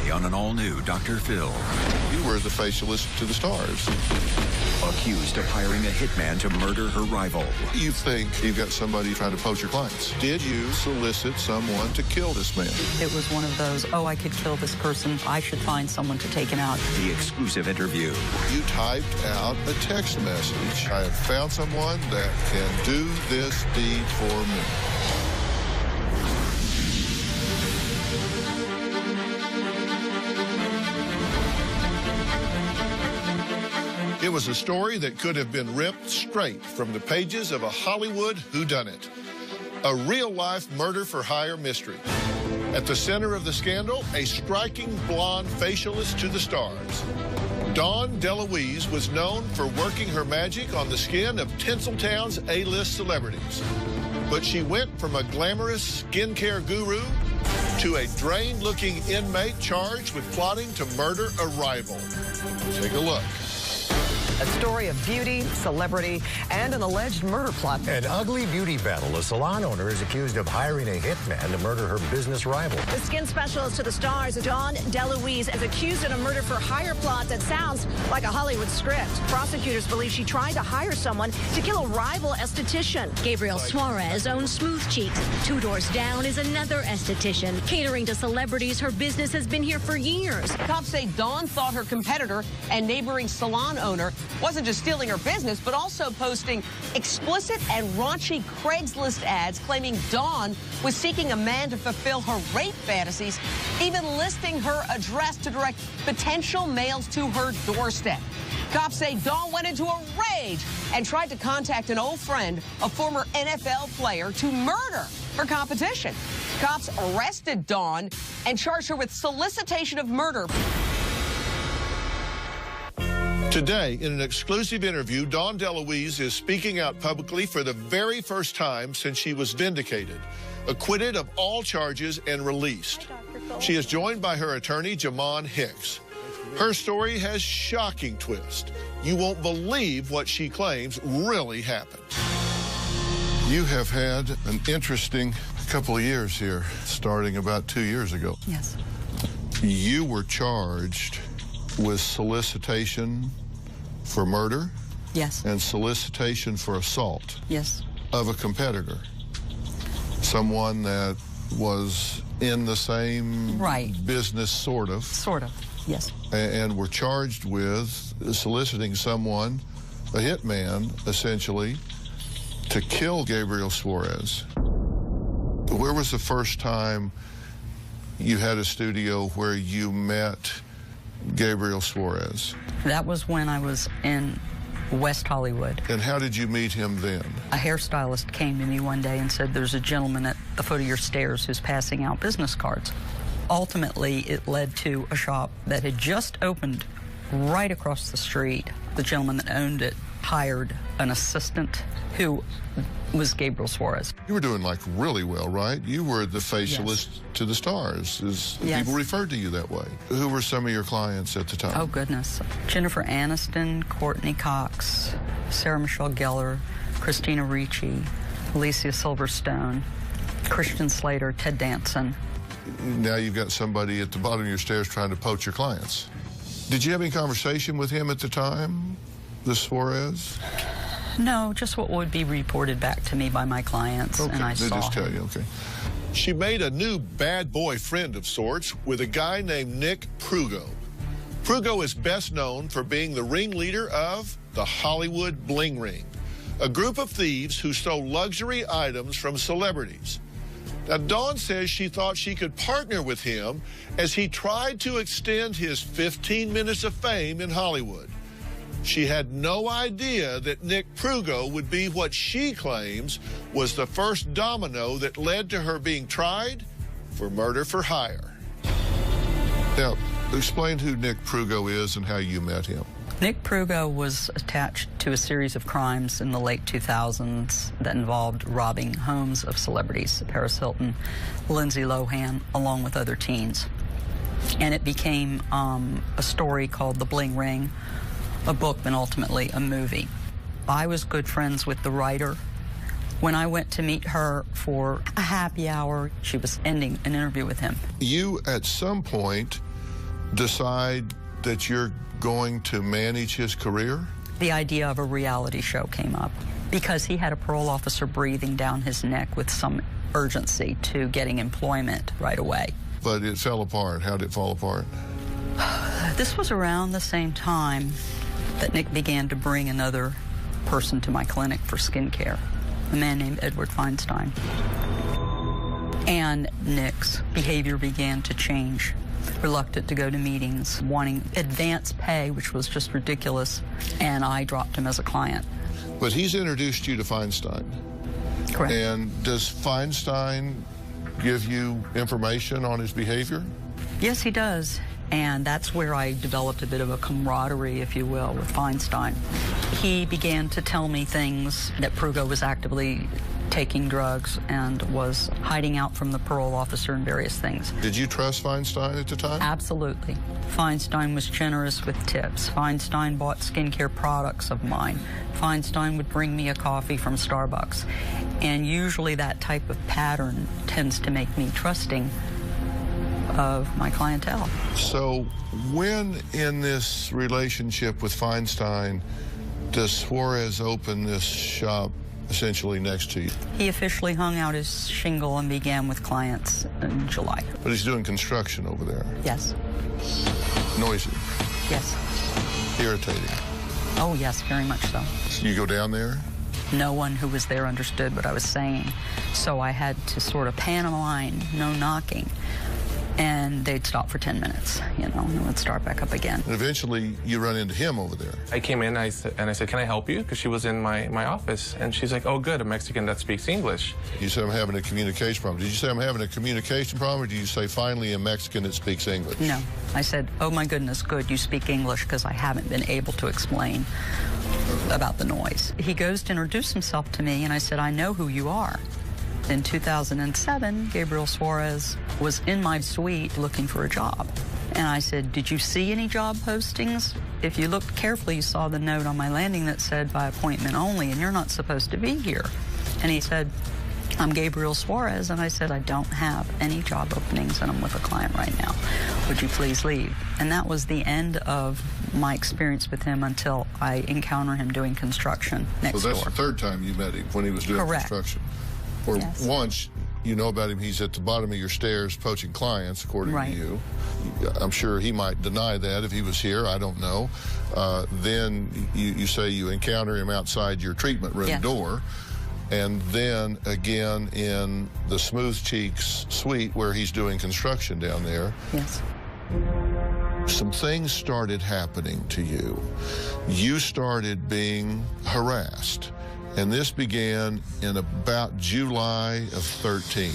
Today on an all-new Dr. Phil. You were the facialist to the stars. Accused of hiring a hitman to murder her rival. You think you've got somebody trying to poach your clients. Did you solicit someone to kill this man? It was one of those, oh, I could kill this person. I should find someone to take him out. The exclusive interview. You typed out a text message. I have found someone that can do this deed for me. It was a story that could have been ripped straight from the pages of a Hollywood whodunit. A real-life murder-for-hire mystery. At the center of the scandal, a striking blonde facialist to the stars. Dawn DaLuise was known for working her magic on the skin of Tinseltown's A-list celebrities. But she went from a glamorous skincare guru to a drained-looking inmate charged with plotting to murder a rival. Take a look. A story of beauty, celebrity, and an alleged murder plot. An ugly beauty battle. A salon owner is accused of hiring a hitman to murder her business rival. The skin specialist to the stars, Dawn DaLuise, is accused in a murder-for-hire plot that sounds like a Hollywood script. Prosecutors believe she tried to hire someone to kill a rival esthetician. Gabriel Suarez owns Smooth Cheeks. 2 doors down is another esthetician. Catering to celebrities, her business has been here for years. Cops say Dawn thought her competitor and neighboring salon owner wasn't just stealing her business, but also posting explicit and raunchy Craigslist ads claiming Dawn was seeking a man to fulfill her rape fantasies, even listing her address to direct potential males to her doorstep. Cops say Dawn went into a rage and tried to contact an old friend, a former NFL player, to murder her competition. Cops arrested Dawn and charged her with solicitation of murder. Today, in an exclusive interview, Dawn DaLuise is speaking out publicly for the very first time since she was vindicated, acquitted of all charges, and released. She is joined by her attorney, Jamon Hicks. Her story has shocking twist. You won't believe what she claims really happened. You have had an interesting couple of years here, starting about 2 years ago. Yes. You were charged with solicitation for murder. Yes. And solicitation for assault. Yes. Of a competitor. Someone that was in the same business, sort of. Sort of, yes. And were charged with soliciting someone, a hitman, essentially, to kill Gabriel Suarez. Where was the first time you had a studio where you met Gabriel Suarez? That was when I was in West Hollywood. And how did you meet him then? A hairstylist came to me one day and said, there's a gentleman at the foot of your stairs who's passing out business cards. Ultimately, it led to a shop that had just opened right across the street. The gentleman that owned it hired an assistant who was Gabriel Suarez. You were doing like really well, right? You were the facialist to the stars, as people referred to you that way. Who were some of your clients at the time? Oh, goodness. Jennifer Aniston, Courtney Cox, Sarah Michelle Gellar, Christina Ricci, Alicia Silverstone, Christian Slater, Ted Danson. Now you've got somebody at the bottom of your stairs trying to poach your clients. Did you have any conversation with him at the time, this Suarez? No, just what would be reported back to me by my clients, and I saw just tell him. you, okay. She made a new bad boy friend of sorts with a guy named Nick Prugo. Prugo is best known for being the ringleader of the Hollywood Bling Ring, a group of thieves who stole luxury items from celebrities. Now, Dawn says she thought she could partner with him as he tried to extend his 15 minutes of fame in Hollywood. She had no idea that Nick Prugo would be what she claims was the first domino that led to her being tried for murder for hire. Now, explain who Nick Prugo is and how you met him. Nick Prugo was attached to a series of crimes in the late 2000s that involved robbing homes of celebrities, Paris Hilton, Lindsay Lohan, along with other teens. And it became a story called The Bling Ring, a book, and ultimately a movie. I was good friends with the writer. When I went to meet her for a happy hour, she was ending an interview with him. You, at some point, decide that you're going to manage his career? The idea of a reality show came up because he had a parole officer breathing down his neck with some urgency to getting employment right away. But it fell apart. How did it fall apart? This was around the same time that Nick began to bring another person to my clinic for skincare, a man named Edward Feinstein. And Nick's behavior began to change. Reluctant to go to meetings, wanting advance pay, which was just ridiculous, and I dropped him as a client. But he's introduced you to Feinstein. Correct. And does Feinstein give you information on his behavior? Yes, he does. And that's where I developed a bit of a camaraderie, if you will, with Feinstein. He began to tell me things that Prugo was actively taking drugs and was hiding out from the parole officer and various things. Did you trust Feinstein at the time? Absolutely. Feinstein was generous with tips. Feinstein bought skincare products of mine. Feinstein would bring me a coffee from Starbucks. And usually that type of pattern tends to make me trusting of my clientele. So when in this relationship with Feinstein does Suarez open this shop essentially next to you? He officially hung out his shingle and began with clients in July. But he's doing construction over there. Yes. Noisy. Yes. Irritating. Oh, yes, very much so. You go down there? No one who was there understood what I was saying, so I had to sort of pantomime, no knocking. And they'd stop for 10 minutes, you know, and it would start back up again. And eventually, you run into him over there. I came in and I said, can I help you? Because she was in my office. And she's like, oh, good, a Mexican that speaks English. You said, I'm having a communication problem. Did you say I'm having a communication problem, or did you say, finally, a Mexican that speaks English? No. I said, oh, my goodness, good, you speak English, because I haven't been able to explain about the noise. He goes to introduce himself to me, and I said, I know who you are. In 2007, Gabriel Suarez was in my suite looking for a job. And I said, did you see any job postings? If you looked carefully, you saw the note on my landing that said by appointment only, and you're not supposed to be here. And he said, I'm Gabriel Suarez. And I said, I don't have any job openings, and I'm with a client right now. Would you please leave? And that was the end of my experience with him until I encounter him doing construction next door. So that's the third time you met him, when he was doing construction. Or yes. Once you know about him, he's at the bottom of your stairs poaching clients, according to you. I'm sure he might deny that if he was here. I don't know. Then you say you encounter him outside your treatment room door. And then again in the Smooth Cheeks suite where he's doing construction down there. Yes. Some things started happening to you. You started being harassed. And this began in about July of 13,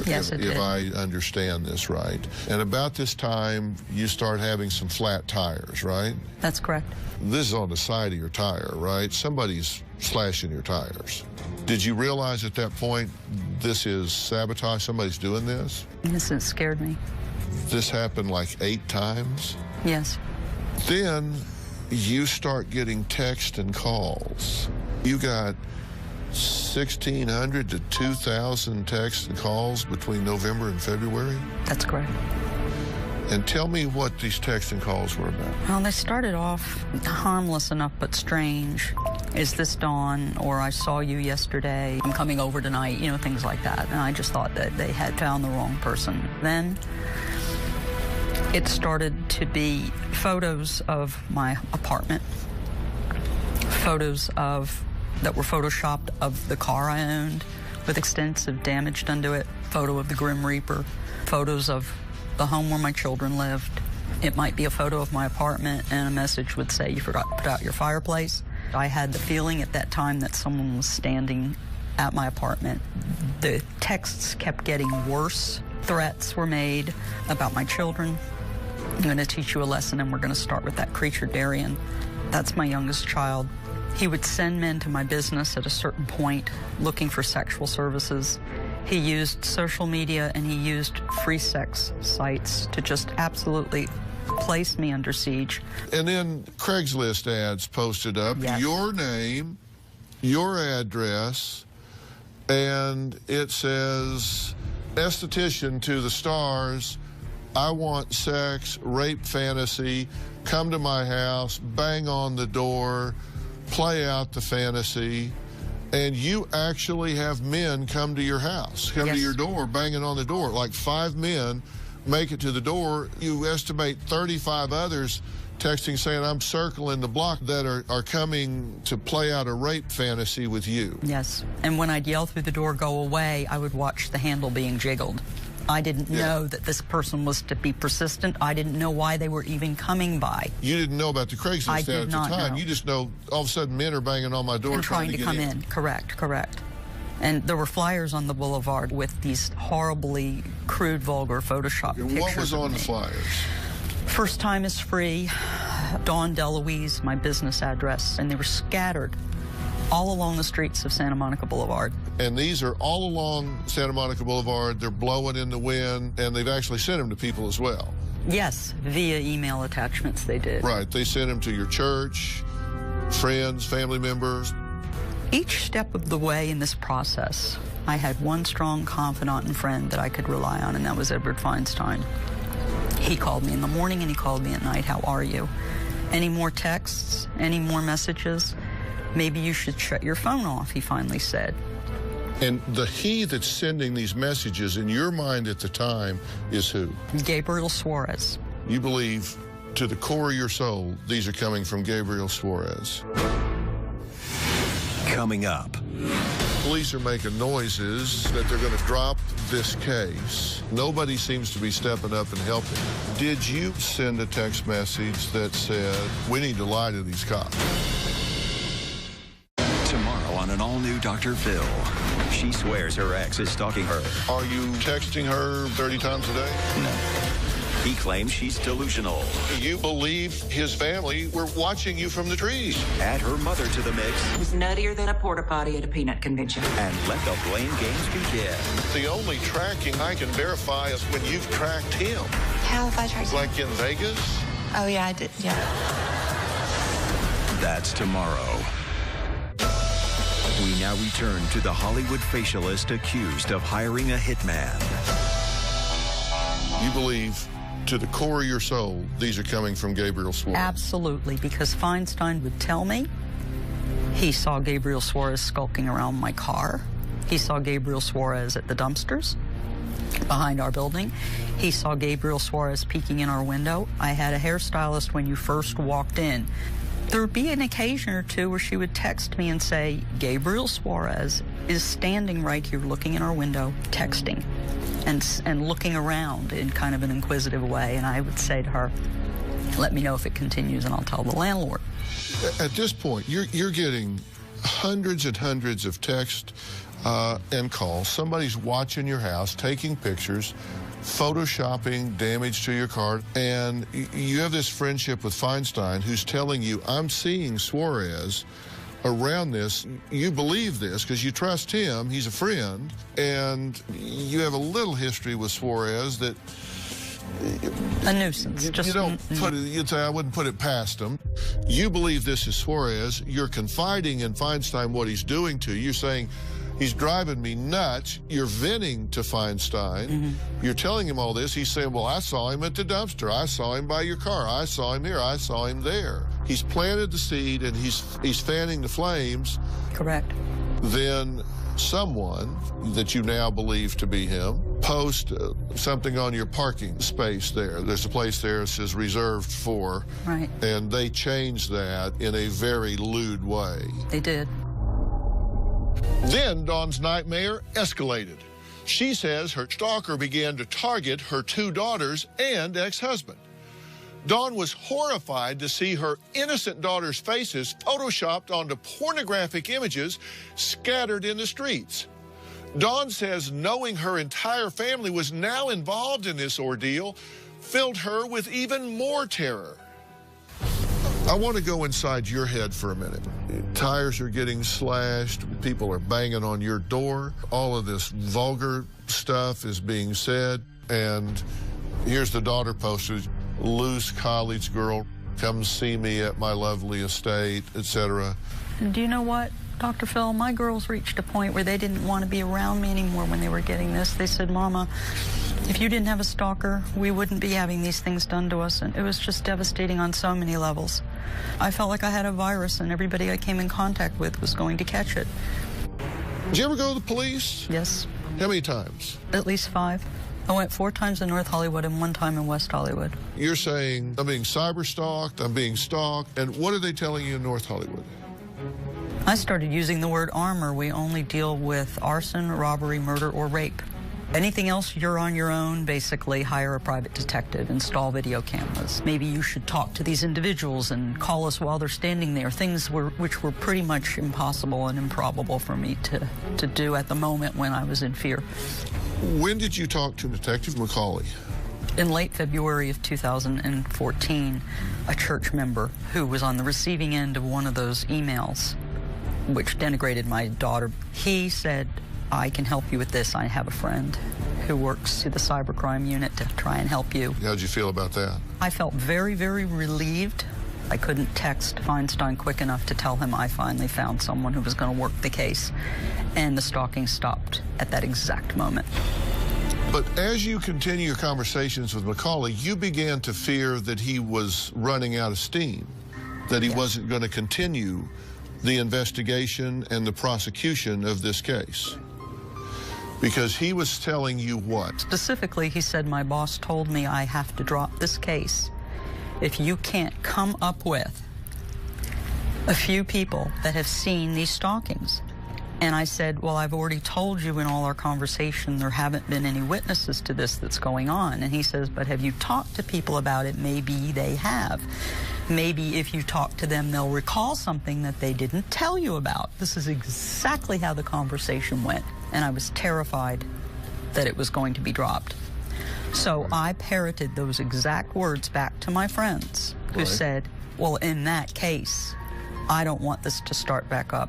yes, if I understand this right. And about this time, you start having some flat tires, right? That's correct. This is on the side of your tire, right? Somebody's slashing your tires. Did you realize at that point, this is sabotage? Somebody's doing this? Yes, it scared me. This happened like 8 times? Yes. Then you start getting texts and calls. You got 1,600 to 2,000 texts and calls between November and February? That's correct. And tell me what these texts and calls were about. Well, they started off harmless enough but strange. Is this Dawn? Or I saw you yesterday. I'm coming over tonight, you know, things like that. And I just thought that they had found the wrong person. Then it started to be photos of my apartment, photos that were photoshopped of the car I owned with extensive damage done to it, photo of the Grim Reaper, photos of the home where my children lived. It might be a photo of my apartment, and a message would say, you forgot to put out your fireplace. I had the feeling at that time that someone was standing at my apartment. The texts kept getting worse. Threats were made about my children. I'm going to teach you a lesson, and we're going to start with that creature, Darian. That's my youngest child. He would send men to my business at a certain point looking for sexual services. He used social media and he used free sex sites to just absolutely place me under siege. And then Craigslist ads posted up, your name, your address, and it says, aesthetician to the stars, I want sex, rape fantasy, come to my house, bang on the door, play out the fantasy, and you actually have men come to your house, come to your door, banging on the door. Like 5 men make it to the door. You estimate 35 others texting saying, I'm circling the block, that are coming to play out a rape fantasy with you. Yes, and when I'd yell through the door, go away, I would watch the handle being jiggled. I didn't know that this person was to be persistent. I didn't know why they were even coming by. You didn't know about the Craigslist ad at the time. You just know all of a sudden men are banging on my door and trying to come in. Correct. And there were flyers on the boulevard with these horribly crude, vulgar Photoshop pictures. What was on the flyers? First time is free, Dawn DaLuise, my business address, and they were scattered all along the streets of Santa Monica Boulevard. And these are all along Santa Monica Boulevard. They're blowing in the wind, and they've actually sent them to people as well. Yes, via email attachments they did. Right, they sent them to your church, friends, family members. Each step of the way in this process, I had one strong confidant and friend that I could rely on, and that was Edward Feinstein. He called me in the morning and he called me at night. How are you? Any more texts? Any more messages? Maybe you should shut your phone off, he finally said. And the he that's sending these messages in your mind at the time is who? Gabriel Suarez. You believe to the core of your soul these are coming from Gabriel Suarez. Coming up. Police are making noises that they're going to drop this case. Nobody seems to be stepping up and helping. Did you send a text message that said, we need to lie to these cops? Tomorrow on an all-new Dr. Phil. She swears her ex is stalking her. Are you texting her 30 times a day? No. He claims she's delusional. You believe his family were watching you from the trees. Add her mother to the mix. He's nuttier than a porta potty at a peanut convention. And let the blame games begin. The only tracking I can verify is when you've tracked him. How have I tracked him? Like in Vegas? Oh, yeah, I did, yeah. That's tomorrow. We now return to the Hollywood facialist accused of hiring a hitman. You believe to the core of your soul these are coming from Gabriel Suarez? Absolutely, because Feinstein would tell me he saw Gabriel Suarez skulking around my car. He saw Gabriel Suarez at the dumpsters behind our building. He saw Gabriel Suarez peeking in our window. I had a hairstylist when you first walked in. There would be an occasion or two where she would text me and say, Gabriel Suarez is standing right here looking in our window, texting and looking around in kind of an inquisitive way. And I would say to her, let me know if it continues and I'll tell the landlord. At this point, you're getting hundreds and hundreds of texts and calls. Somebody's watching your house, taking pictures, photoshopping damage to your car, and you have this friendship with Feinstein who's telling you, I'm seeing Suarez around this. You believe this because you trust him, he's a friend, and you have a little history with Suarez that a nuisance. You don't put it, you'd say, I wouldn't put it past him. You believe this is Suarez. You're confiding in Feinstein what he's doing to you. You're saying, he's driving me nuts. You're venting to Feinstein. You're telling him all this. He's saying, well, I saw him at the dumpster. I saw him by your car. I saw him here. I saw him there. He's planted the seed, and he's fanning the flames. Correct. Then someone that you now believe to be him post something on your parking space there. There's a place there that says reserved for. Right. And they changed that in a very lewd way. They did. Then Dawn's nightmare escalated. She says her stalker began to target her 2 daughters and ex-husband. Dawn was horrified to see her innocent daughters' faces photoshopped onto pornographic images scattered in the streets. Dawn says knowing her entire family was now involved in this ordeal filled her with even more terror. I want to go inside your head for a minute. Tires are getting slashed. People are banging on your door. All of this vulgar stuff is being said. And here's the daughter posted, loose college girl, come see me at my lovely estate, etc. Do you know what? Dr. Phil, my girls reached a point where they didn't want to be around me anymore when they were getting this. They said, Mama, if you didn't have a stalker, we wouldn't be having these things done to us. And it was just devastating on so many levels. I felt like I had a virus and everybody I came in contact with was going to catch it. Did you ever go to the police? Yes. How many times? At least 5. I went 4 times in North Hollywood and 1 time in West Hollywood. You're saying, I'm being cyber-stalked, I'm being stalked, and what are they telling you in North Hollywood? I started using the word armor. We only deal with arson, robbery, murder, or rape. Anything else, you're on your own. Basically, hire a private detective, install video cameras. Maybe you should talk to these individuals and call us while they're standing there. Things which were pretty much impossible and improbable for me to do at the moment when I was in fear. When did you talk to Detective McCauley? In late February of 2014, a church member who was on the receiving end of one of those emails, which denigrated my daughter, he said, I can help you with this. I have a friend who works through the cybercrime unit to try and help you. How'd you feel about that? I felt very, very relieved. I couldn't text Feinstein quick enough to tell him I finally found someone who was going to work the case. And the stalking stopped at that exact moment. But as you continue your conversations with McCauley, you began to fear that he was running out of steam, that he wasn't going to continue the investigation and the prosecution of this case. Because he was telling you what? Specifically, he said, my boss told me I have to drop this case if you can't come up with a few people that have seen these stalkings. And I said, well, I've already told you in all our conversation there haven't been any witnesses to this that's going on. And he says, but have you talked to people about it? Maybe they have. Maybe if you talk to them, they'll recall something that they didn't tell you about. This is exactly how the conversation went. And I was terrified that it was going to be dropped. So I parroted those exact words back to my friends who said, well, in that case, I don't want this to start back up.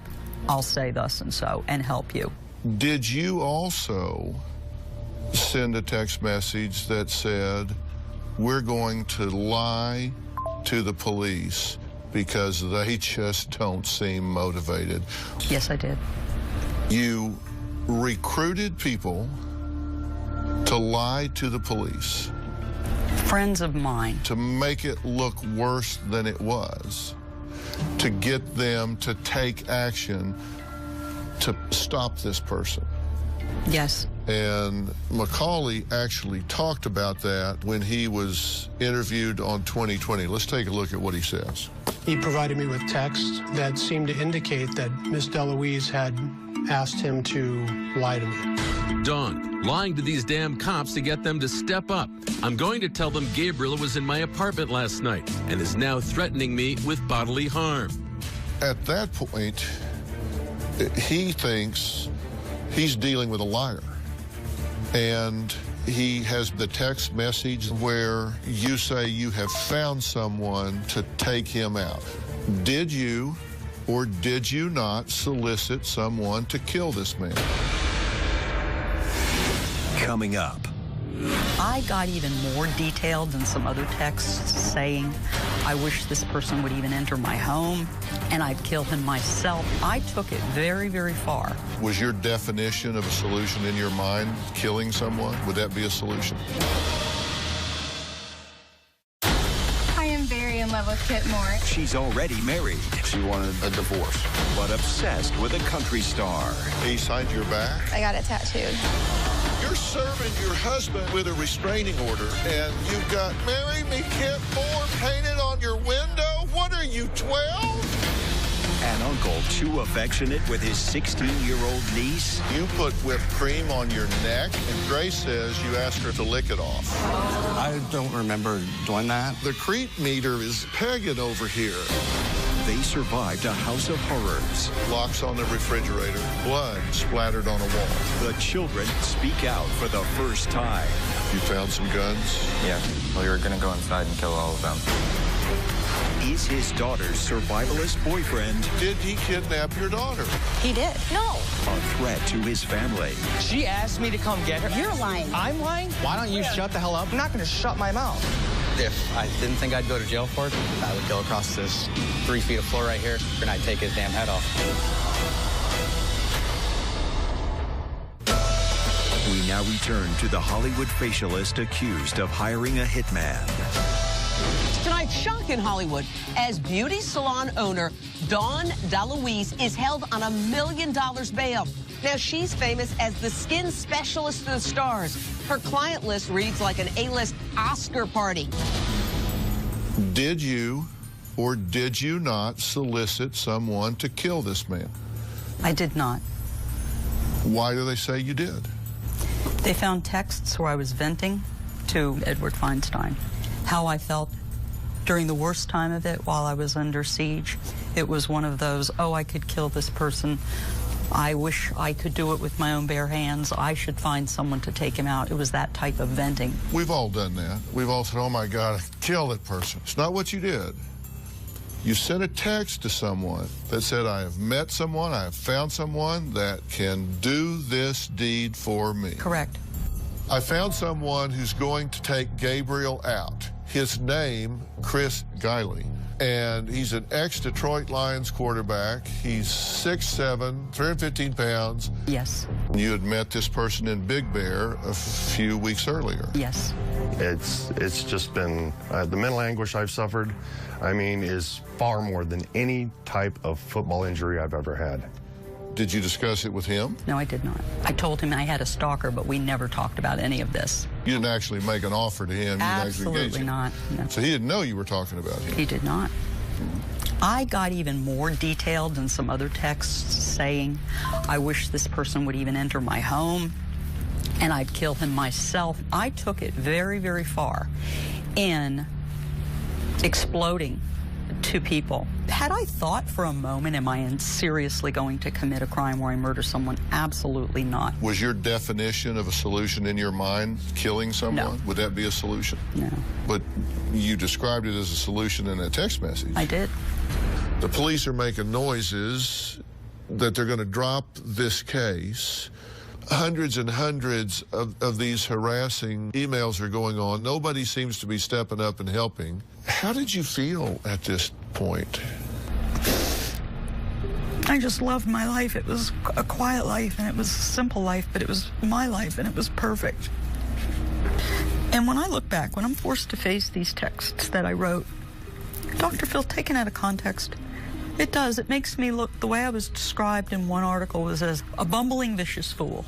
I'll say thus and so and help you. Did you also send a text message that said, we're going to lie to the police because they just don't seem motivated? Yes, I did. You recruited people to lie to the police. Friends of mine. To make it look worse than it was. To get them to take action to stop this person. Yes. And McCauley actually talked about that when he was interviewed on 2020. Let's take a look at what he says. He provided me with text that seemed to indicate that Miss DaLuise had asked him to lie to me. Dawn, lying to these damn cops to get them to step up. I'm going to tell them Gabriel was in my apartment last night and is now threatening me with bodily harm. At that point, he thinks he's dealing with a liar. And he has the text message where you say you have found someone to take him out. Did you or did you not solicit someone to kill this man? Coming up. I got even more detailed than some other texts saying, I wish this person would even enter my home and I'd kill him myself. I took it very, very far. Was your definition of a solution in your mind killing someone? Would that be a solution? I am very in love with Kit Moore. She's already married. She wanted a divorce. But obsessed with a country star. He signed your back? I got it tattooed. You're serving your husband with a restraining order, and you've got "Marry Me, Kit Moore" painted on your window? What are you, 12? An uncle too affectionate with his 16-year-old niece. You put whipped cream on your neck, and Grace says you asked her to lick it off. I don't remember doing that. The creep meter is pegging over here. They survived a house of horrors. Locks on the refrigerator, blood splattered on a wall. The children speak out for the first time. You found some guns? Yeah, we were gonna go inside and kill all of them. Is his daughter's survivalist boyfriend? Did he kidnap your daughter? He did. No. A threat to his family. She asked me to come get her. You're lying. I'm lying? Why don't you shut the hell up? I'm not gonna shut my mouth. If I didn't think I'd go to jail for it, I would go across this 3 feet of floor right here and I'd take his damn head off. now return to the Hollywood facialist accused of hiring a hitman. Tonight's shock in Hollywood as beauty salon owner Dawn DaLuise is held on $1 million bail. Now, she's famous as the skin specialist of the stars. Her client list reads like an A-list Oscar party. Did you or did you not solicit someone to kill this man? I did not. Why do they say you did? They found texts where I was venting to Edward Feinstein how I felt during the worst time of it while I was under siege. It was one of those, oh, I could kill this person. I wish I could do it with my own bare hands. I should find someone to take him out. It was that type of venting. We've all done that. We've all said, oh my God, kill that person. It's not what you did. You sent a text to someone that said, I have met someone, I have found someone that can do this deed for me. Correct. I found someone who's going to take Gabriel out. His name, Chris Guiley, and he's an ex-Detroit Lions quarterback. He's 6'7", 315 pounds. Yes. You had met this person in Big Bear a few weeks earlier. Yes. It's just been, the mental anguish I've suffered, I mean, is far more than any type of football injury I've ever had. Did you discuss it with him? No, I did not. I told him I had a stalker, but we never talked about any of this. You didn't actually make an offer to him? Absolutely not. No. So he didn't know you were talking about him? He did not. I got even more detailed than some other texts saying, I wish this person would even enter my home, and I'd kill him myself. I took it very, very far in exploding to people. Had I thought for a moment, am I seriously going to commit a crime where I murder someone? Absolutely not. Was your definition of a solution in your mind killing someone? No. Would that be a solution? No. But you described it as a solution in a text message. I did. The police are making noises that they're going to drop this case. Hundreds and hundreds of these harassing emails are going on. Nobody seems to be stepping up and helping. How did you feel at this point? I just loved my life. It was a quiet life, and it was a simple life, but it was my life, and it was perfect. And when I look back, when I'm forced to face these texts that I wrote, Dr. Phil, taken out of context, it does. It makes me look, the way I was described in one article was as a bumbling, vicious fool.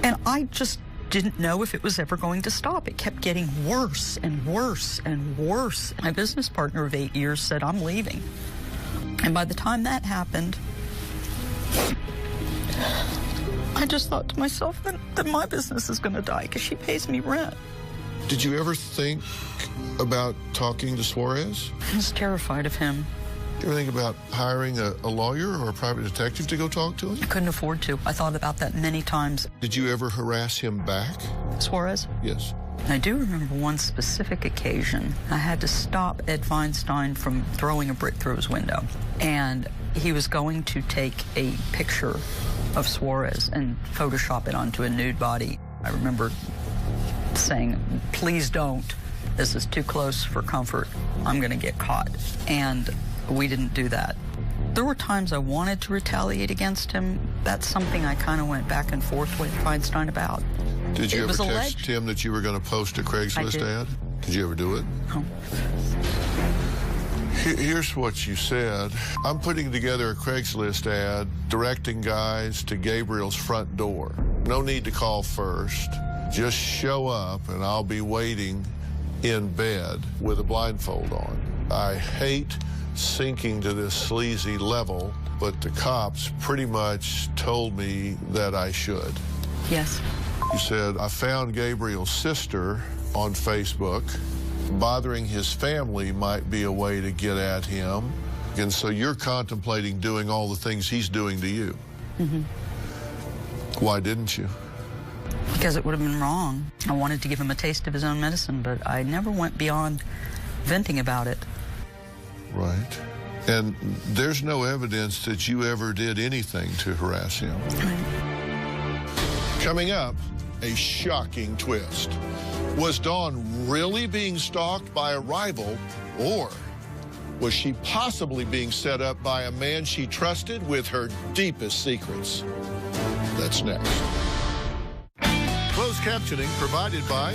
And I just didn't know if it was ever going to stop. It kept getting worse and worse and worse. My business partner of 8 years said, I'm leaving. And by the time that happened, I just thought to myself that my business is going to die because she pays me rent. Did you ever think about talking to Suarez? I was terrified of him. Did you ever think about hiring a lawyer or a private detective to go talk to him? I couldn't afford to. I thought about that many times. Did you ever harass him back? Suarez? Yes. I do remember one specific occasion. I had to stop Ed Feinstein from throwing a brick through his window. And he was going to take a picture of Suarez and Photoshop it onto a nude body. I remember saying, please don't. This is too close for comfort. I'm going to get caught. And we didn't do that. There were times I wanted to retaliate against him. That's something I kind of went back and forth with Feinstein about. Did you ever text him that you were going to post a Craigslist ad? Did you ever do it? No. Here's what you said. I'm putting together a Craigslist ad directing guys to Gabriel's front door. No need to call first. Just show up and I'll be waiting in bed with a blindfold on. I hate sinking to this sleazy level, but the cops pretty much told me that I should. Yes. You said, I found Gabriel's sister on Facebook. Bothering his family might be a way to get at him. And so you're contemplating doing all the things he's doing to you. Mm-hmm. Why didn't you? Because it would have been wrong. I wanted to give him a taste of his own medicine, but I never went beyond venting about it. Right. And there's no evidence that you ever did anything to harass him. Right. Coming up, a shocking twist. Was Dawn really being stalked by a rival, or was she possibly being set up by a man she trusted with her deepest secrets? That's next. closed captioning provided by...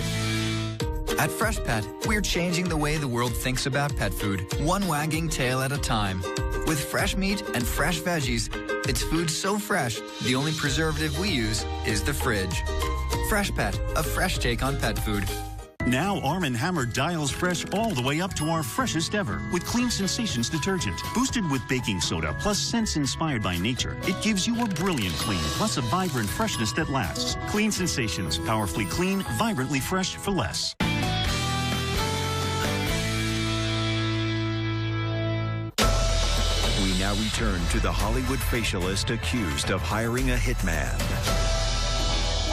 At Freshpet, we're changing the way the world thinks about pet food, one wagging tail at a time. With fresh meat and fresh veggies, it's food so fresh, the only preservative we use is the fridge. Freshpet, a fresh take on pet food. Now Arm & Hammer dials fresh all the way up to our freshest ever with Clean Sensations detergent. Boosted with baking soda plus scents inspired by nature, it gives you a brilliant clean plus a vibrant freshness that lasts. Clean Sensations, powerfully clean, vibrantly fresh for less. We now return to the Hollywood facialist accused of hiring a hitman.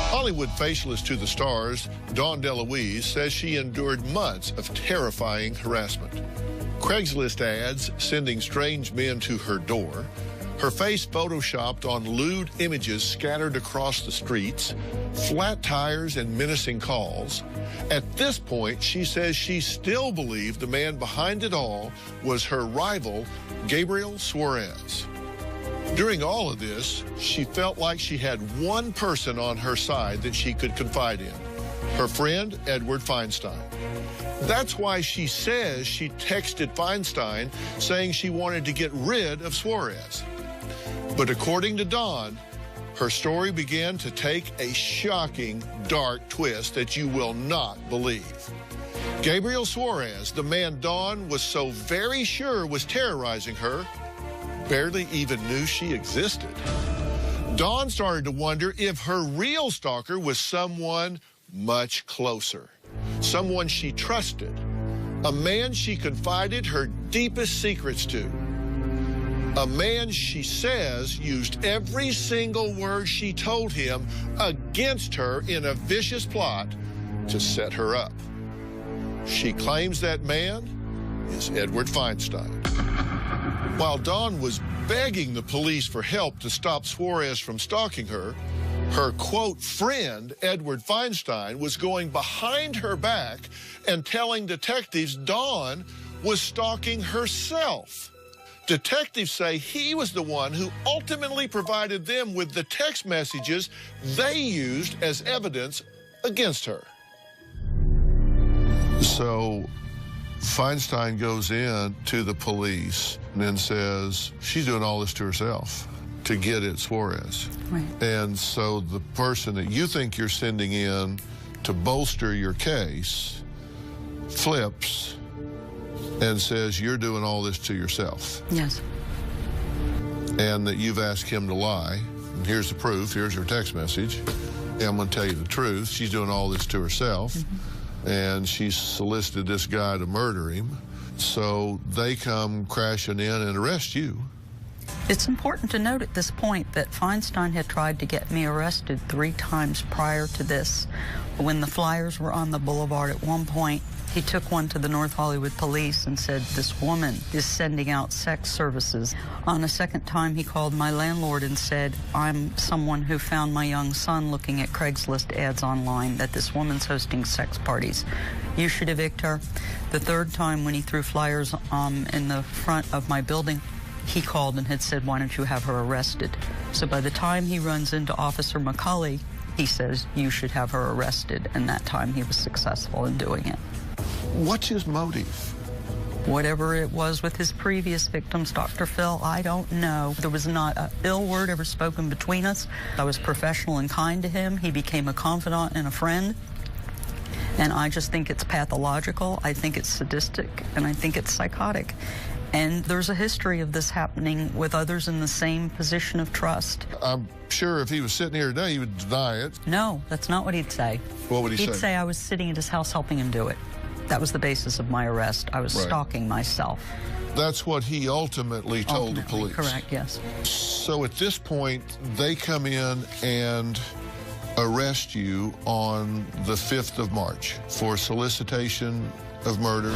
Hollywood facialist to the stars, Dawn DaLuise, says she endured months of terrifying harassment. Craigslist ads sending strange men to her door, her face photoshopped on lewd images scattered across the streets, flat tires and menacing calls. At this point, she says she still believed the man behind it all was her rival, Gabriel Suarez. During all of this, she felt like she had one person on her side that she could confide in, her friend, Edward Feinstein. That's why she says she texted Feinstein saying she wanted to get rid of Suarez. But according to Dawn, her story began to take a shocking, dark twist that you will not believe. Gabriel Suarez, the man Dawn was so very sure was terrorizing her, barely even knew she existed. Dawn started to wonder if her real stalker was someone much closer, someone she trusted, a man she confided her deepest secrets to, a man she says used every single word she told him against her in a vicious plot to set her up. She claims that man is Edward Feinstein. While Dawn was begging the police for help to stop Suarez from stalking her, her, quote, friend, Edward Feinstein, was going behind her back and telling detectives Dawn was stalking herself. Detectives say he was the one who ultimately provided them with the text messages they used as evidence against her. So Feinstein goes in to the police and then says she's doing all this to herself to get at Suarez. Right. And so the person that you think you're sending in to bolster your case flips and says you're doing all this to yourself. Yes. And that you've asked him to lie. And here's the proof. Here's her text message. And I'm going to tell you the truth. She's doing all this to herself. Mm-hmm. And she's solicited this guy to murder him. So they come crashing in and arrest you. It's important to note at this point that Feinstein had tried to get me arrested 3 times prior to this. When the flyers were on the boulevard at one point, he took one to the North Hollywood police and said, this woman is sending out sex services. On a second time, he called my landlord and said, I'm someone who found my young son looking at Craigslist ads online that this woman's hosting sex parties. You should evict her. The third time, when he threw flyers in the front of my building, he called and had said, why don't you have her arrested? So by the time he runs into Officer McCulley, he says, you should have her arrested. And that time he was successful in doing it. What's his motive? Whatever it was with his previous victims, Dr. Phil, I don't know. There was not an ill word ever spoken between us. I was professional and kind to him. He became a confidant and a friend. And I just think it's pathological. I think it's sadistic, and I think it's psychotic. And there's a history of this happening with others in the same position of trust. I'm sure if he was sitting here today, he would deny it. No, that's not what he'd say. What would he say? He'd say I was sitting at his house helping him do it. That was the basis of my arrest. I was stalking myself. That's what he ultimately told the police. Correct, yes. So at this point, they come in and arrest you on the 5th of March for solicitation of murder.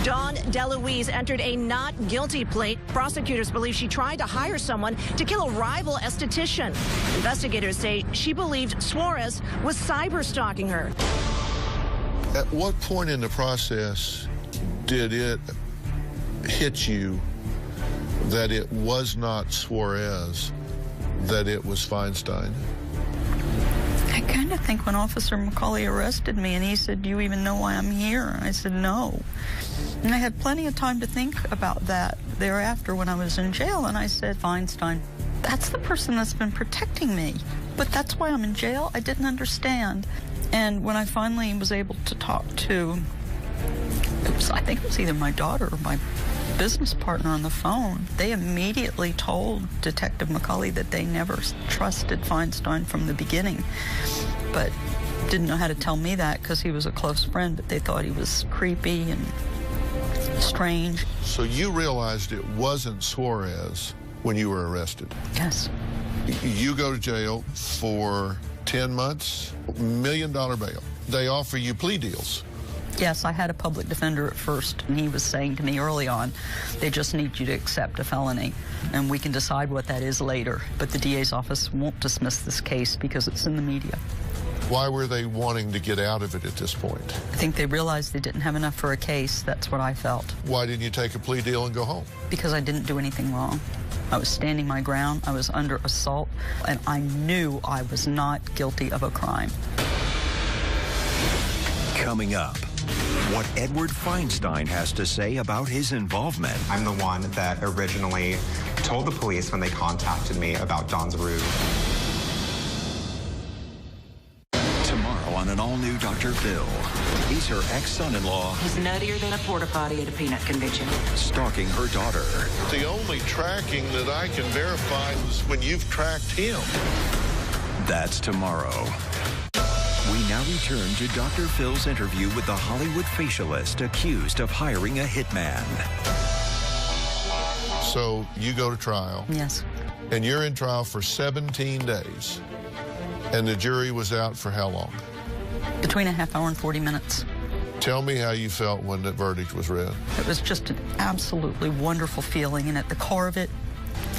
Dawn DaLuise entered a not guilty plea. Prosecutors believe she tried to hire someone to kill a rival esthetician. Investigators say she believed Suarez was cyber-stalking her. At what point in the process did it hit you that it was not Suarez, that it was Feinstein? I kind trying to think when Officer McCauley arrested me, and he said, "Do you even know why I'm here?" And I said, "No." And I had plenty of time to think about that thereafter when I was in jail, and I said, "Feinstein, that's the person that's been protecting me, but that's why I'm in jail? I didn't understand." And when I finally was able to talk to, I think it was either my daughter or my business partner on the phone, they immediately told Detective McCauley that they never trusted Feinstein from the beginning, but didn't know how to tell me that because he was a close friend, but they thought he was creepy and strange. So you realized it wasn't Suarez when you were arrested? Yes. You go to jail for 10 months, $1 million bail. They offer you plea deals. Yes, I had a public defender at first, and he was saying to me early on, they just need you to accept a felony, and we can decide what that is later. But the DA's office won't dismiss this case because it's in the media. Why were they wanting to get out of it at this point? I think they realized they didn't have enough for a case. That's what I felt. Why didn't you take a plea deal and go home? Because I didn't do anything wrong. I was standing my ground. I was under assault, and I knew I was not guilty of a crime. Coming up, what Edward Feinstein has to say about his involvement. I'm the one that originally told the police when they contacted me about Dawn's ruse. Tomorrow on an all-new Dr. Phil. He's her ex-son-in-law. He's nuttier than a porta potty at a peanut convention. Stalking her daughter. The only tracking that I can verify was when you've tracked him. That's tomorrow. We now return to Dr. Phil's interview with the Hollywood facialist accused of hiring a hitman. So you go to trial. Yes. And you're in trial for 17 days. And the jury was out for how long? Between a half hour and 40 minutes. Tell me how you felt when the verdict was read. It was just an absolutely wonderful feeling, and at the core of it,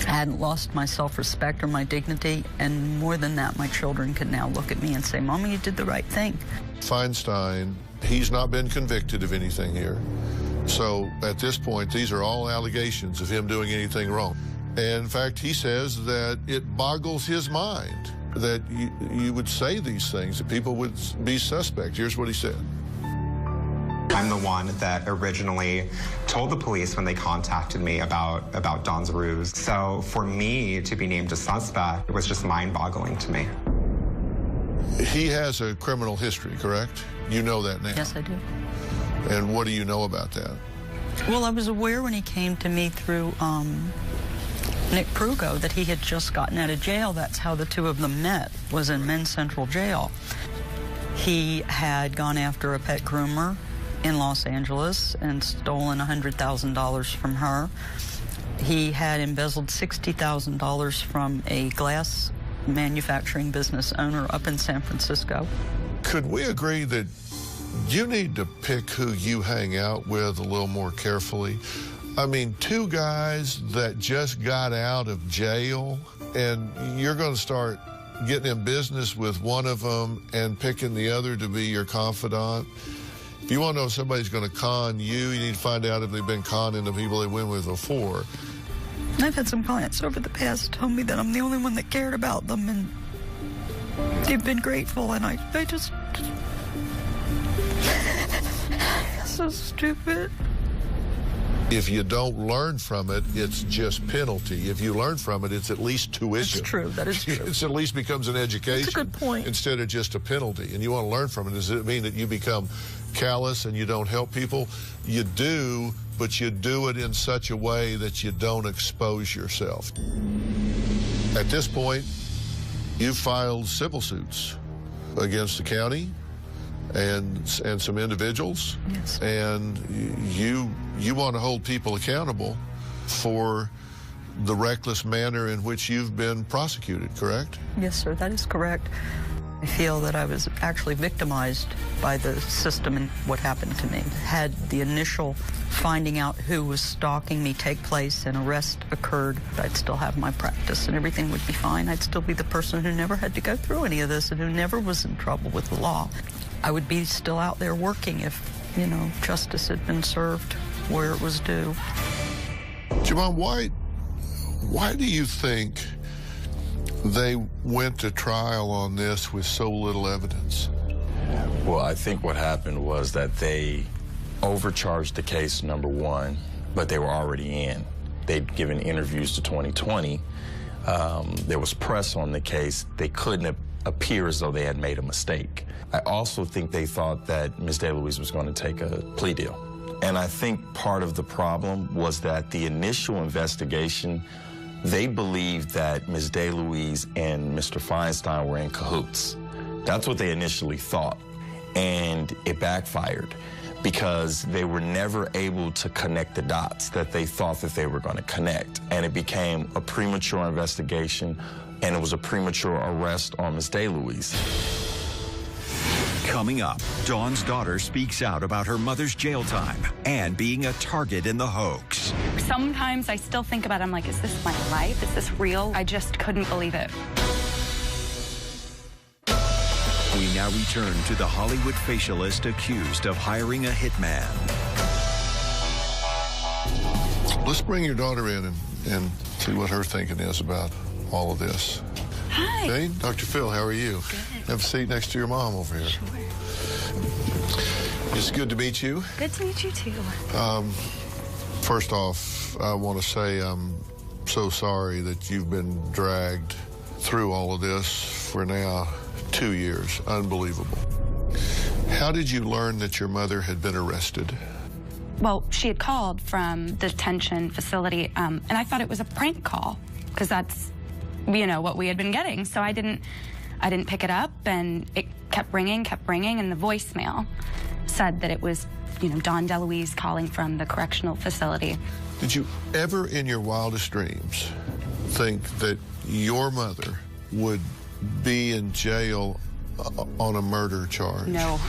I hadn't lost my self-respect or my dignity, and more than that, my children could now look at me and say, "Mommy, you did the right thing." Feinstein, he's not been convicted of anything here. So at this point, these are all allegations of him doing anything wrong. And in fact, he says that it boggles his mind that you would say these things, that people would be suspect. Here's what he said. I'm the one that originally told the police when they contacted me about Dawn's ruse. So for me to be named a suspect, it was just mind-boggling to me. He has a criminal history, correct? You know that now? Yes, I do. And what do you know about that? Well, I was aware when he came to me through Nick Prugo that he had just gotten out of jail. That's how the two of them met, was in Men's Central Jail. He had gone after a pet groomer in Los Angeles and stolen $100,000 from her. He had embezzled $60,000 from a glass manufacturing business owner up in San Francisco. Could we agree that you need to pick who you hang out with a little more carefully? I mean, two guys that just got out of jail, and you're going to start getting in business with one of them and picking the other to be your confidant. If you want to know if somebody's going to con you, you need to find out if they've been conning the people they went with before. I've had some clients over the past tell me that I'm the only one that cared about them, and they've been grateful, and I just... so stupid. If you don't learn from it, it's just penalty. If you learn from it, it's at least tuition. That's true. That is true. It at least becomes an education. That's a good point. Instead of just a penalty. And you want to learn from it. Does it mean that you become callous and you don't help people? You do, but you do it in such a way that you don't expose yourself. At this point, you've filed civil suits against the county and some individuals. Yes. And you want to hold people accountable for the reckless manner in which you've been prosecuted, correct? Yes, sir, that is correct. I feel that I was actually victimized by the system and what happened to me. Had the initial finding out who was stalking me take place and arrest occurred, I'd still have my practice and everything would be fine. I'd still be the person who never had to go through any of this and who never was in trouble with the law. I would be still out there working if, you know, justice had been served where it was due. Javon, why do you think They went to trial on this with so little evidence. Well, I think what happened was that they overcharged the case, number one, but they were already in. They'd given interviews to 2020. There was press on the case. They couldn't appear as though they had made a mistake. I also think they thought that Ms. DaLuise was going to take a plea deal. And I think part of the problem was that the initial investigation, they believed that Ms. DaLuise and Mr. Feinstein were in cahoots. That's what they initially thought. And it backfired because they were never able to connect the dots that they thought that they were going to connect. And it became a premature investigation, and it was a premature arrest on Ms. DaLuise. Coming up, Dawn's daughter speaks out about her mother's jail time and being a target in the hoax. Sometimes I still think about it, I'm like, is this my life? Is this real? I just couldn't believe it. We now return to the Hollywood facialist accused of hiring a hitman. Let's bring your daughter in and see what her thinking is about all of this. Hi. Hey, Dr. Phil, how are you? Good. Have a seat next to your mom over here. Sure. It's good to meet you. Good to meet you, too. First off, I want to say I'm so sorry that you've been dragged through all of this for now 2 years. Unbelievable. How did you learn that your mother had been arrested? Well, she had called from the detention facility, and I thought it was a prank call, because that's, you know, what we had been getting. So I didn't pick it up, and it kept ringing, and the voicemail said that it was, you know, Dawn DaLuise calling from the correctional facility. Did you ever in your wildest dreams think that your mother would be in jail on a murder charge? No.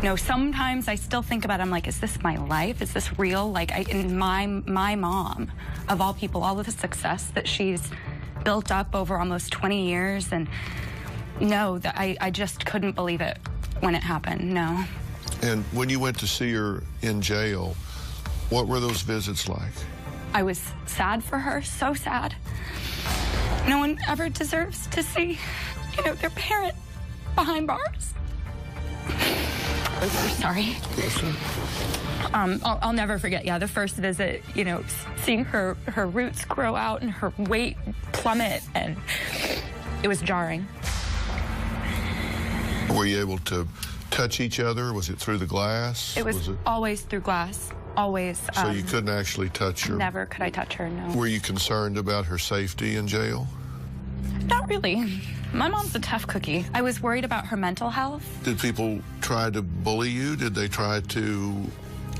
No, sometimes I still think about it, I'm like, is this my life? Is this real? Like, my mom, of all people, all of the success that she's built up over almost 20 years, and no, I just couldn't believe it when it happened, no. And when you went to see her in jail, what were those visits like? I was sad for her, so sad. No one ever deserves to see, you know, their parent behind bars. Sorry. I'll never forget, yeah, the first visit, you know, seeing her roots grow out and her weight plummet, and it was jarring. Were you able to touch each other? Was it through the glass? It was always through glass, always. So you couldn't actually touch her? Never could I touch her, no. Were you concerned about her safety in jail? Not really. My mom's a tough cookie. I was worried about her mental health. Did people try to bully you? Did they try to...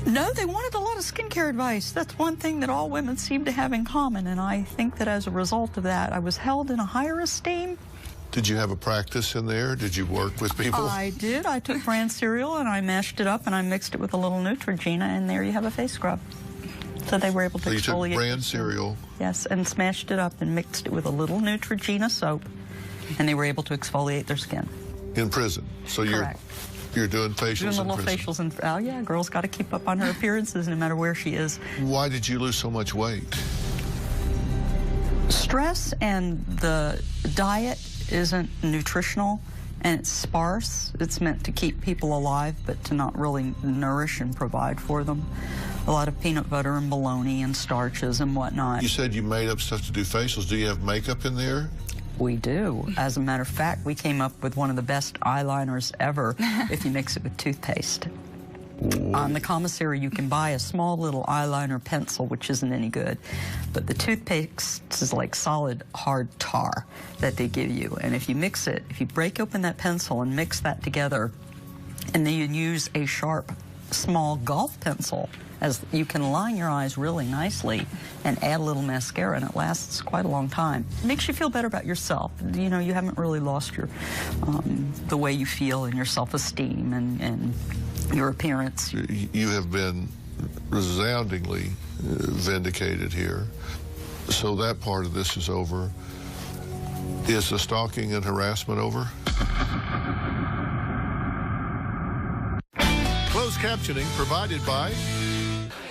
No, they wanted a lot of skincare advice. That's one thing that all women seem to have in common, and I think that as a result of that, I was held in a higher esteem. Did you have a practice in there? Did you work with people? I did. I took bran cereal and I mashed it up and I mixed it with a little Neutrogena, and there you have a face scrub. So they were able to exfoliate. So you took bran cereal? Yes, and smashed it up and mixed it with a little Neutrogena soap, and they were able to exfoliate their skin. In prison? So Correct. You're doing facials in prison? Doing little facials in prison. Oh, yeah, girl's got to keep up on her appearances no matter where she is. Why did you lose so much weight? Stress and the diet isn't nutritional, and it's sparse. It's meant to keep people alive, but to not really nourish and provide for them. A lot of peanut butter and bologna and starches and whatnot. You said you made up stuff to do facials. Do you have makeup in there? We do. As a matter of fact, we came up with one of the best eyeliners ever if you mix it with toothpaste. On the commissary, you can buy a small little eyeliner pencil, which isn't any good, but the toothpaste is like solid, hard tar that they give you. And if you mix it, if you break open that pencil and mix that together, and then you use a sharp, small golf pencil, as you can line your eyes really nicely and add a little mascara, and it lasts quite a long time. It makes you feel better about yourself. You know, you haven't really lost your the way you feel and your self-esteem and your appearance. You have been resoundingly vindicated here. So that part of this is over. Is the stalking and harassment over? Closed captioning provided by...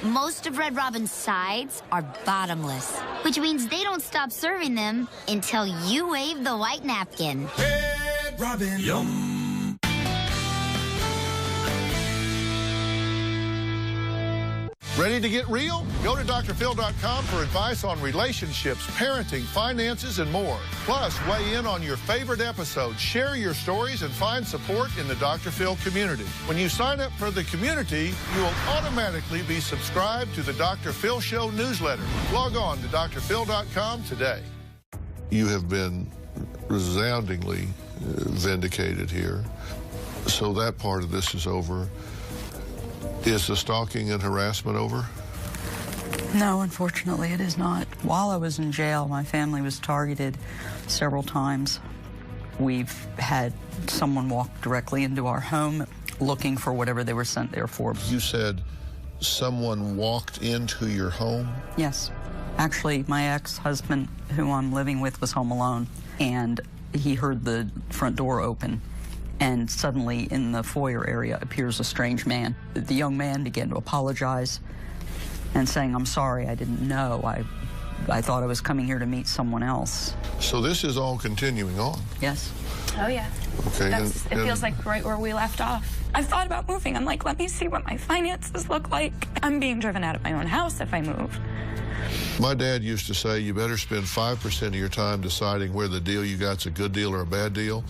Most of Red Robin's sides are bottomless, which means they don't stop serving them until you wave the white napkin. Red Robin. Yum. Ready to get real? Go to drphil.com for advice on relationships, parenting, finances, and more. Plus, weigh in on your favorite episodes, share your stories, and find support in the Dr. Phil community. When you sign up for the community, you will automatically be subscribed to the Dr. Phil Show newsletter. Log on to drphil.com today. You have been resoundingly vindicated here. So that part of this is over. Is the stalking and harassment over? No, unfortunately, it is not. While I was in jail, my family was targeted several times. We've had someone walk directly into our home looking for whatever they were sent there for. You said someone walked into your home? Yes. Actually, my ex-husband, who I'm living with, was home alone, and he heard the front door open. And suddenly, in the foyer area, appears a strange man. The young man began to apologize and saying, "I'm sorry, I didn't know. I thought I was coming here to meet someone else." So this is all continuing on? Yes. Oh, yeah. Okay. It feels like right where we left off. I've thought about moving. I'm like, let me see what my finances look like. I'm being driven out of my own house if I move. My dad used to say, you better spend 5% of your time deciding where the deal you got's a good deal or a bad deal,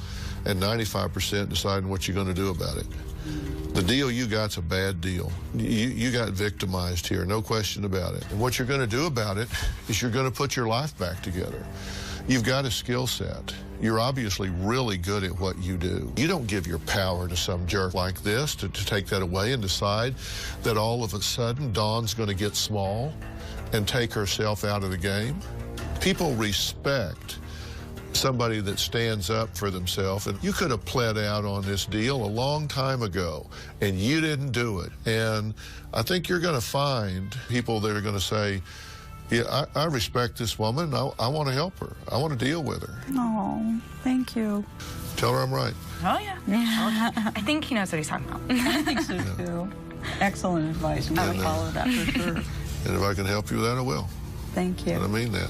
and 95% deciding what you're going to do about it. The deal you got's a bad deal. You got victimized here, no question about it. And what you're going to do about it is you're going to put your life back together. You've got a skill set. You're obviously really good at what you do. You don't give your power to some jerk like this to take that away and decide that all of a sudden Dawn's going to get small and take herself out of the game. People respect somebody that stands up for themselves, and you could have pled out on this deal a long time ago, and you didn't do it. And I think you're going to find people that are going to say, yeah, I respect this woman. I want to help her. I want to deal with her. Oh, thank you. Tell her I'm right. Oh, yeah. I think he knows what he's talking about. I think so, too. Excellent advice. I'm going to follow that for sure. And if I can help you with that, I will. Thank you. And I mean that.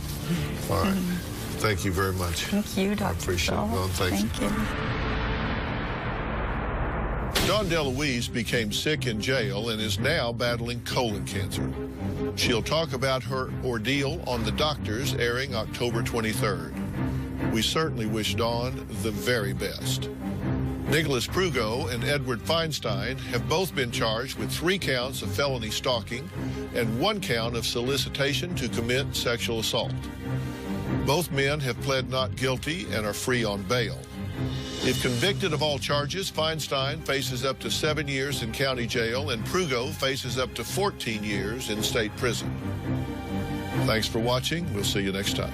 All right. Thank you very much. Thank you, Dr. I appreciate it. Dawn, thank you. Dawn DaLuise became sick in jail and is now battling colon cancer. She'll talk about her ordeal on The Doctors, airing October 23rd. We certainly wish Dawn the very best. Nicholas Prugo and Edward Feinstein have both been charged with 3 counts of felony stalking and 1 count of solicitation to commit sexual assault. Both men have pled not guilty and are free on bail. If convicted of all charges, Feinstein faces up to 7 years in county jail and Prugo faces up to 14 years in state prison. Thanks for watching. We'll see you next time.